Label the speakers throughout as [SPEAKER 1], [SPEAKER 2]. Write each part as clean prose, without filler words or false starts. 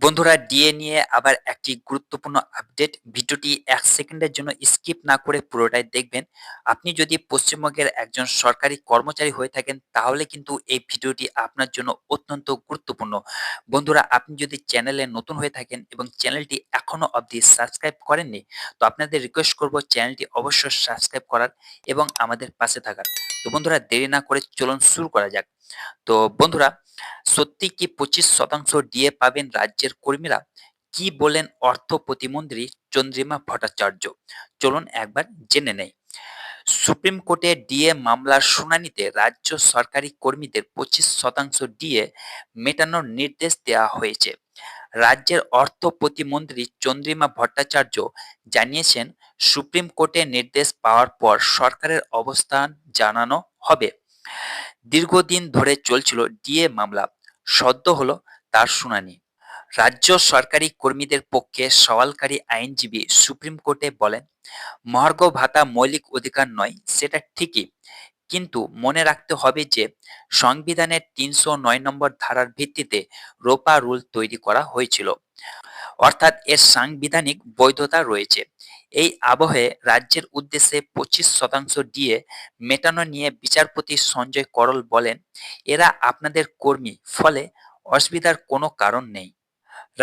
[SPEAKER 1] বন্ধুরা, ডিএ নিয়ে আবার একটি গুরুত্বপূর্ণ আপডেট। ভিডিওটি ১ সেকেন্ডের জন্য স্কিপ না করে পুরোটাই দেখবেন। আপনি যদি পশ্চিমবঙ্গের একজন সরকারি কর্মচারী হয়ে থাকেন তাহলে কিন্তু এই ভিডিওটি আপনার জন্য অত্যন্ত গুরুত্বপূর্ণ। বন্ধুরা, আপনি যদি চ্যানেলে নতুন হয়ে থাকেন এবং চ্যানেলটি এখনো অবধি সাবস্ক্রাইব করেননি, তো আপনাদের রিকোয়েস্ট করব চ্যানেলটি অবশ্যই সাবস্ক্রাইব করার এবং আমাদের পাশে থাকার। তো বন্ধুরা, দেরি না করে চলুন শুরু করা যাক। তো বন্ধুরা, সত্যি কি 25% ডিএ পাবেন রাজ্যের কর্মীরা? কি বলেন অর্থ প্রতিমন্ত্রী চন্দ্রিমা ভট্টাচার্য? চলুন একবার জেনে নেই। সুপ্রিম কোর্টে ডিএ মামলার শুনানিতে রাজ্য সরকারি কর্মীদের 25% ডিএ মেটানোর নির্দেশ দেওয়া হয়েছে। রাজ্যের অর্থ প্রতিমন্ত্রী চন্দ্রিমা ভট্টাচার্য জানিয়েছেন, সুপ্রিম কোর্টের নির্দেশ পাওয়ার পর সরকারের অবস্থান জানানো হবে। দীর্ঘদিন ধরে চলছিল ডিএ মামলা, সদ্য হলো তার শুনানি। রাজ্য সরকারি কর্মীদের পক্ষে সওয়ালকারী আইনজীবী সুপ্রিম কোর্টে বলেন, মহার্ঘ ভাতা মৌলিক অধিকার নয়, সেটা ঠিকই, কিন্তু মনে রাখতে হবে যে সংবিধানের ৩০৯ নম্বর ধারার ভিত্তিতে রোপা রুল তৈরি করা হয়েছিল, অর্থাৎ এর সাংবিধানিক বৈধতা রয়েছে। এই আবহে রাজ্যের উদ্দেশ্যে 25% ডিএ মেটানো নিয়ে বিচারপতি সঞ্জয় করল বলেন, এরা আপনাদের কর্মী, ফলে অসুবিধার কোনো কারণ নেই।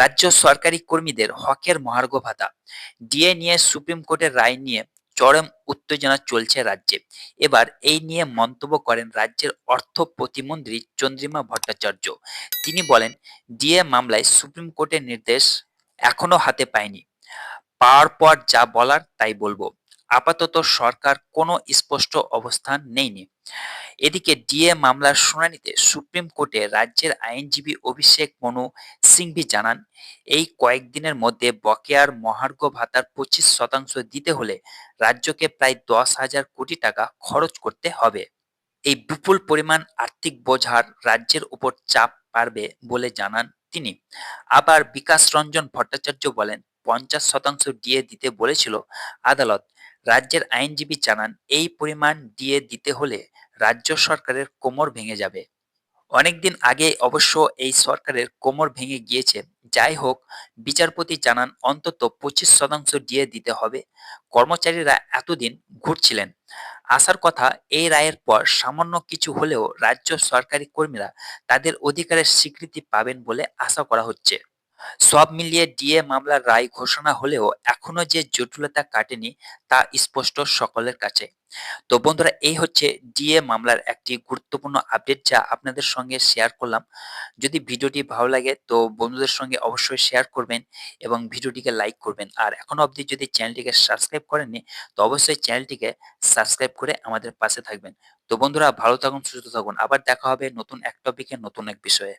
[SPEAKER 1] রাজ্য সরকারি কর্মীদের হকের মহার্ঘ ভাতা ডিএ নিয়ে সুপ্রিম কোর্টের রায় নিয়ে চরম উত্তেজনা চলছে রাজ্যে। এবার এই নিয়ে মন্তব্য করেন রাজ্যের অর্থ প্রতিমন্ত্রী চন্দ্রিমা ভট্টাচার্য। তিনি বলেন, ডিএ মামলায় সুপ্রিম কোর্টের নির্দেশ এখনো হাতে পায়নি। পাওয়ার পর যা বলার তাই বলবো। আপাতত সরকার কোনো স্পষ্ট অবস্থান নেয়নি। এদিকে ডিএ মামলার শুনানিতে সুপ্রিম কোর্টে রাজ্যের আইনজীবী অভিষেক মনু সিংভি জানান, এই কয়েকদিনের মধ্যে বকেয়ার মহার্ঘ ভাতার 25% দিতে হলে রাজ্যকে প্রায় 10,000 কোটি টাকা খরচ করতে হবে। এই বিপুল পরিমাণ আর্থিক বোঝার রাজ্যের উপর চাপ পারবে বলে জানান তিনি। আবার বিকাশ রঞ্জন ভট্টাচার্য বলেন, 50% ডিএ দিতে বলেছিল আদালত। রাজ্যের আইনজীবী জানান, এই পরিমাণ ডিএ দিতে হলে রাজ্য সরকারের কোমর ভেঙে যাবে। অনেকদিন আগে অবশ্য এই সরকারের কোমর ভেঙে গিয়েছে। যাই হোক, বিচারপতি জানান অন্তত 25% ডিএ দিতে হবে। কর্মচারীরা এতদিন ঘুরছিলেন। আসার কথা, এই রায়ের পর সামান্য কিছু হলেও রাজ্য সরকারি কর্মীরা তাদের অধিকারের স্বীকৃতি পাবেন বলে আশা করা হচ্ছে। সব মিলিয়ে ডিএ মামলার রায় ঘোষণা হলেও এখনো যে জটিলতা কাটেনি তা স্পষ্ট সকলের কাছে। তো বন্ধুরা, এই হচ্ছে ডিএ মামলার একটি গুরুত্বপূর্ণ আপডেট যা আপনাদের সঙ্গে শেয়ার করলাম। যদি ভিডিওটি ভালো লাগে তো বন্ধুদের সঙ্গে অবশ্যই শেয়ার করবেন এবং ভিডিওটিকে লাইক করবেন। আর এখনো অবধি যদি চ্যানেলটিকে সাবস্ক্রাইব করেননি তো অবশ্যই চ্যানেলটিকে সাবস্ক্রাইব করে আমাদের পাশে থাকবেন। তো বন্ধুরা, ভালো থাকুন, সুস্থ থাকুন। আবার দেখা হবে নতুন এক টপিকে, নতুন এক বিষয়ে।